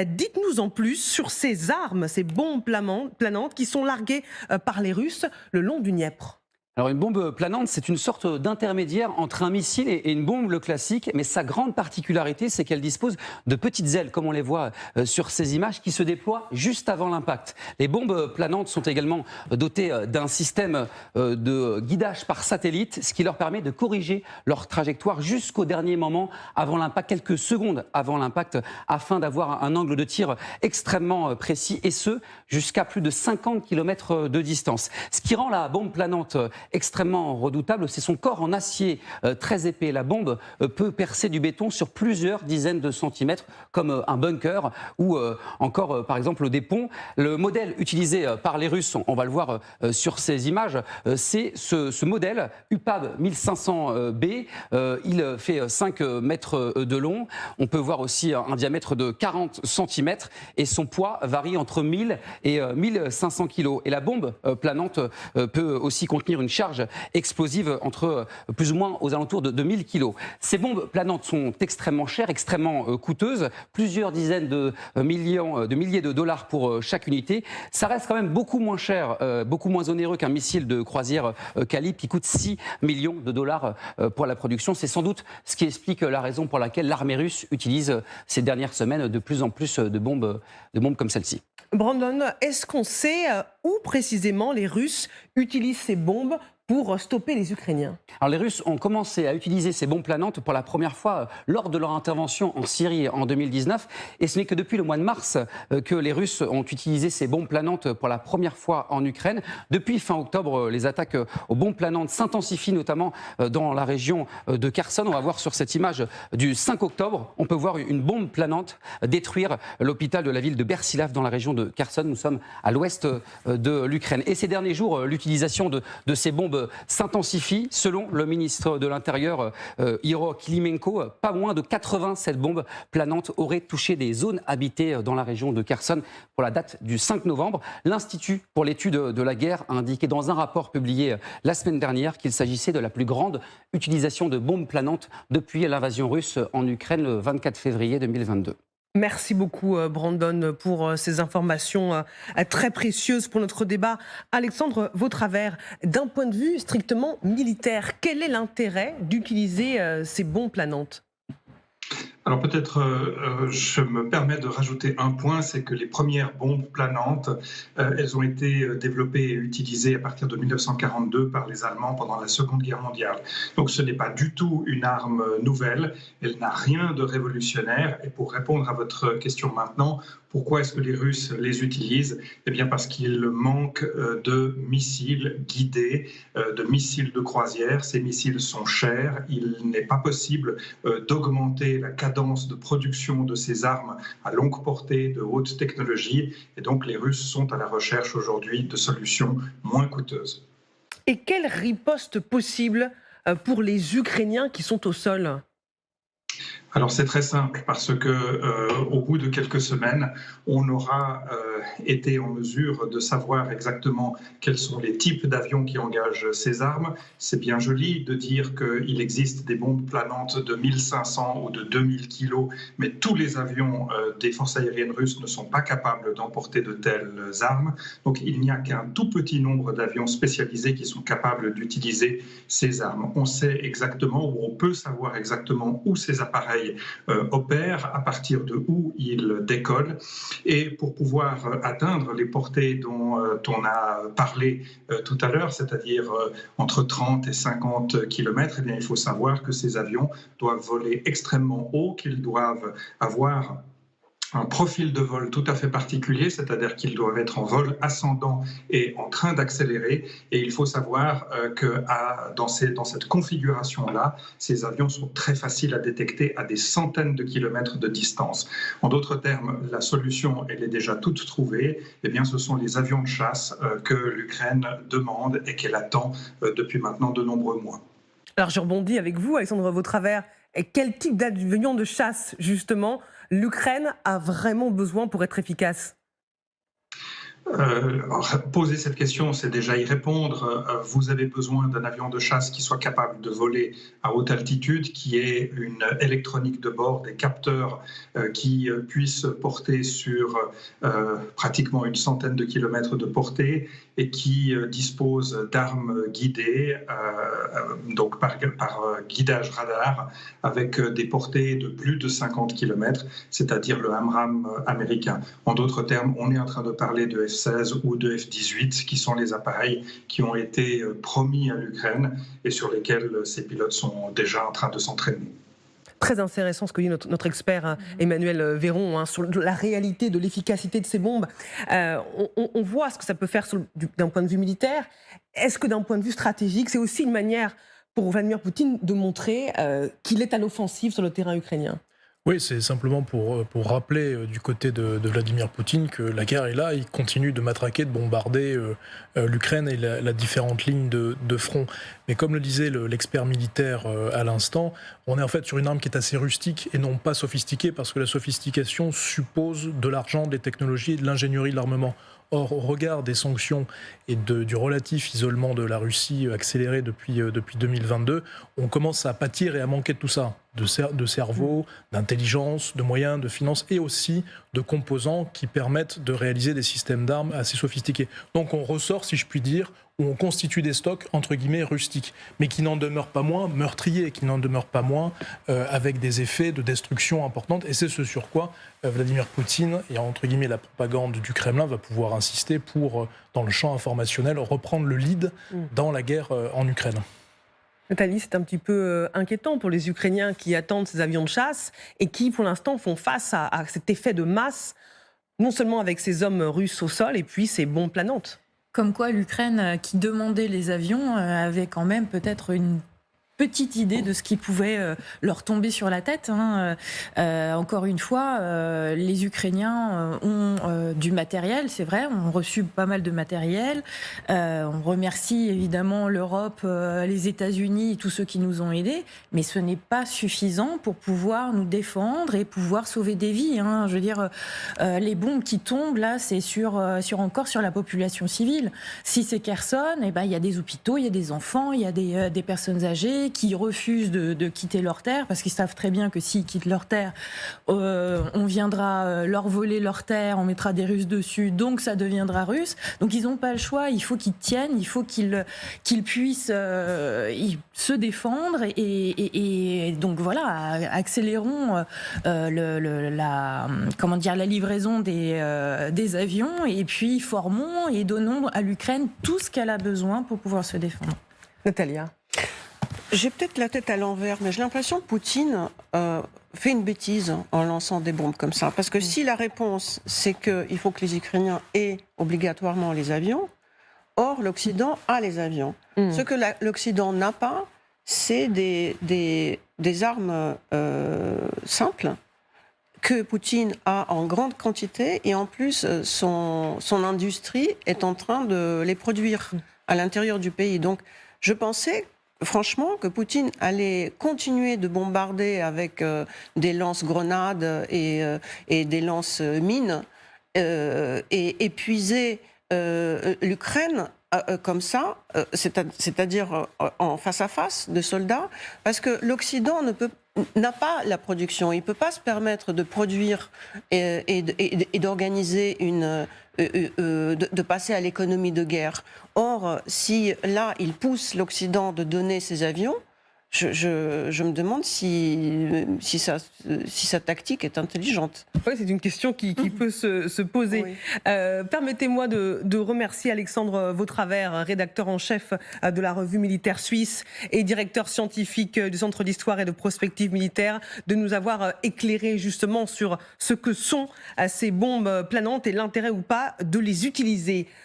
Dites-nous en plus sur ces armes, ces bombes planantes qui sont larguées par les Russes le long du Dniepr. Alors une bombe planante, c'est une sorte d'intermédiaire entre un missile et une bombe, le classique, mais sa grande particularité, c'est qu'elle dispose de petites ailes, comme on les voit sur ces images, qui se déploient juste avant l'impact. Les bombes planantes sont également dotées d'un système de guidage par satellite, ce qui leur permet de corriger leur trajectoire jusqu'au dernier moment avant l'impact, quelques secondes avant l'impact, afin d'avoir un angle de tir extrêmement précis, et ce, jusqu'à plus de 50 km de distance. Ce qui rend la bombe planante extrêmement redoutable, c'est son corps en acier très épais. La bombe peut percer du béton sur plusieurs dizaines de centimètres, comme un bunker ou encore, par exemple, des ponts. Le modèle utilisé par les Russes, on va le voir sur ces images, c'est ce modèle UPAB 1500B. Il fait 5 mètres de long. On peut voir aussi un diamètre de 40 centimètres et son poids varie entre 1000 et 1500 kilos. Et la bombe planante peut aussi contenir une charge explosive entre plus ou moins aux alentours de 1000 kilos. Ces bombes planantes sont extrêmement chères, extrêmement coûteuses, plusieurs dizaines de milliers de dollars pour chaque unité. Ça reste quand même beaucoup moins cher, beaucoup moins onéreux qu'un missile de croisière calibre qui coûte 6 millions de dollars pour la production. C'est sans doute ce qui explique la raison pour laquelle l'armée russe utilise ces dernières semaines de plus en plus de bombes comme celle-ci. Brandon, est-ce qu'on sait où précisément les Russes utilisent ces bombes pour stopper les Ukrainiens? Alors les Russes ont commencé à utiliser ces bombes planantes pour la première fois lors de leur intervention en Syrie en 2019. Et ce n'est que depuis le mois de mars que les Russes ont utilisé ces bombes planantes pour la première fois en Ukraine. Depuis fin octobre, les attaques aux bombes planantes s'intensifient, notamment dans la région de Kherson. On va voir sur cette image du 5 octobre, on peut voir une bombe planante détruire l'hôpital de la ville de Bersilav dans la région de Kherson. Nous sommes à l'ouest de l'Ukraine. Et ces derniers jours, l'utilisation de ces bombes s'intensifie. Selon le ministre de l'Intérieur, Iro Kilimenko, pas moins de 87 bombes planantes auraient touché des zones habitées dans la région de Kherson pour la date du 5 novembre. L'Institut pour l'étude de la guerre a indiqué dans un rapport publié la semaine dernière qu'il s'agissait de la plus grande utilisation de bombes planantes depuis l'invasion russe en Ukraine le 24 février 2022. Merci beaucoup Brandon pour ces informations très précieuses pour notre débat. Alexandre Vautravers, d'un point de vue strictement militaire, quel est l'intérêt d'utiliser ces bombes planantes ? Alors peut-être je me permets de rajouter un point, c'est que les premières bombes planantes, elles ont été développées et utilisées à partir de 1942 par les Allemands pendant la Seconde Guerre mondiale. Donc ce n'est pas du tout une arme nouvelle, elle n'a rien de révolutionnaire. Et pour répondre à votre question maintenant, pourquoi est-ce que les Russes les utilisent? Eh bien parce qu'il manque de missiles guidés, de missiles de croisière. Ces missiles sont chers, il n'est pas possible d'augmenter la cadence de production de ces armes à longue portée, de haute technologie. Et donc les Russes sont à la recherche aujourd'hui de solutions moins coûteuses. Et quelle riposte possible pour les Ukrainiens qui sont au sol ? Alors c'est très simple parce que au bout de quelques semaines, on aura été en mesure de savoir exactement quels sont les types d'avions qui engagent ces armes. C'est bien joli de dire qu'il existe des bombes planantes de 1500 ou de 2000 kilos, mais tous les avions des forces aériennes russes ne sont pas capables d'emporter de telles armes. Donc il n'y a qu'un tout petit nombre d'avions spécialisés qui sont capables d'utiliser ces armes. On sait exactement, ou on peut savoir exactement où ces appareils opèrent, à partir de où ils décollent. Et pour pouvoir atteindre les portées dont on a parlé tout à l'heure, c'est-à-dire entre 30 et 50 km, eh bien, il faut savoir que ces avions doivent voler extrêmement haut, qu'ils doivent avoir un profil de vol tout à fait particulier, c'est-à-dire qu'ils doivent être en vol ascendant et en train d'accélérer. Et il faut savoir que dans cette configuration-là, ces avions sont très faciles à détecter à des centaines de kilomètres de distance. En d'autres termes, la solution, elle est déjà toute trouvée. Eh bien, ce sont les avions de chasse que l'Ukraine demande et qu'elle attend depuis maintenant de nombreux mois. Alors je rebondis avec vous, Alexandre Vautravers. Et quel type d'avion de chasse, justement, l'Ukraine a vraiment besoin pour être efficace ? Poser cette question, c'est déjà y répondre. Vous avez besoin d'un avion de chasse qui soit capable de voler à haute altitude, qui ait une électronique de bord, des capteurs qui puissent porter sur pratiquement une centaine de kilomètres de portée et qui dispose d'armes guidées, donc par guidage radar, avec des portées de plus de 50 kilomètres, c'est-à-dire le AMRAAM américain. En d'autres termes, on est en train de parler de F-16 ou de F-18, qui sont les appareils qui ont été promis à l'Ukraine et sur lesquels ces pilotes sont déjà en train de s'entraîner. Très intéressant ce que dit notre expert Emmanuel Véron sur la réalité de l'efficacité de ces bombes. On voit ce que ça peut faire d'un point de vue militaire. Est-ce que d'un point de vue stratégique, c'est aussi une manière pour Vladimir Poutine de montrer qu'il est à l'offensive sur le terrain ukrainien ? Oui, c'est simplement pour rappeler du côté de Vladimir Poutine que la guerre est là, il continue de matraquer, de bombarder l'Ukraine et la différentes lignes de front. Mais comme le disait l'expert militaire à l'instant, on est en fait sur une arme qui est assez rustique et non pas sophistiquée, parce que la sophistication suppose de l'argent, des technologies et de l'ingénierie de l'armement. Or, au regard des sanctions et du relatif isolement de la Russie accéléré depuis 2022, on commence à pâtir et à manquer de tout ça, de cerveau, d'intelligence, de moyens, de finances et aussi de composants qui permettent de réaliser des systèmes d'armes assez sophistiqués. Donc on ressort, si je puis dire, où on constitue des stocks entre guillemets rustiques, mais qui n'en demeurent pas moins meurtriers, qui n'en demeurent pas moins avec des effets de destruction importantes. Et c'est ce sur quoi Vladimir Poutine et entre guillemets la propagande du Kremlin va pouvoir insister pour, dans le champ informationnel, reprendre le lead dans la guerre en Ukraine. Nathalie, c'est un petit peu inquiétant pour les Ukrainiens qui attendent ces avions de chasse et qui, pour l'instant, font face à cet effet de masse, non seulement avec ces hommes russes au sol et puis ces bombes planantes. Comme quoi l'Ukraine, qui demandait les avions, avait quand même peut-être une petite idée de ce qui pouvait leur tomber sur la tête. Encore une fois, les Ukrainiens ont du matériel, c'est vrai, ont reçu pas mal de matériel. On remercie évidemment l'Europe, les États-Unis et tous ceux qui nous ont aidés, mais ce n'est pas suffisant pour pouvoir nous défendre et pouvoir sauver des vies. Je veux dire, les bombes qui tombent, là, c'est encore sur la population civile. Si c'est Kherson, il y a des hôpitaux, il y a des enfants, il y a des personnes âgées qui refusent de quitter leur terre, parce qu'ils savent très bien que s'ils quittent leur terre, on viendra leur voler leur terre, on mettra des Russes dessus, donc ça deviendra russe. Donc ils n'ont pas le choix, il faut qu'ils tiennent, il faut qu'ils puissent se défendre, et donc voilà, accélérons la livraison des avions, et puis formons et donnons à l'Ukraine tout ce qu'elle a besoin pour pouvoir se défendre. Natalia. J'ai peut-être la tête à l'envers, mais j'ai l'impression que Poutine fait une bêtise en lançant des bombes comme ça. Parce que si la réponse, c'est qu'il faut que les Ukrainiens aient obligatoirement les avions, or l'Occident a les avions. Ce que l'Occident n'a pas, c'est des armes simples que Poutine a en grande quantité, et en plus, son industrie est en train de les produire à l'intérieur du pays. Donc, je pensais franchement que Poutine allait continuer de bombarder avec des lance-grenades et des lance-mines et épuiser l'Ukraine comme ça, c'est-à-dire en face à face de soldats, parce que l'Occident n'a pas la production, il ne peut pas se permettre de produire et d'organiser de passer à l'économie de guerre. Or, si là, il pousse l'Occident de donner ses avions, je me demande si sa tactique est intelligente. Oui, c'est une question qui peut se poser. Oui. Permettez-moi de remercier Alexandre Vautravers, rédacteur en chef de la revue militaire suisse et directeur scientifique du Centre d'histoire et de prospective militaire, de nous avoir éclairé justement sur ce que sont ces bombes planantes et l'intérêt ou pas de les utiliser.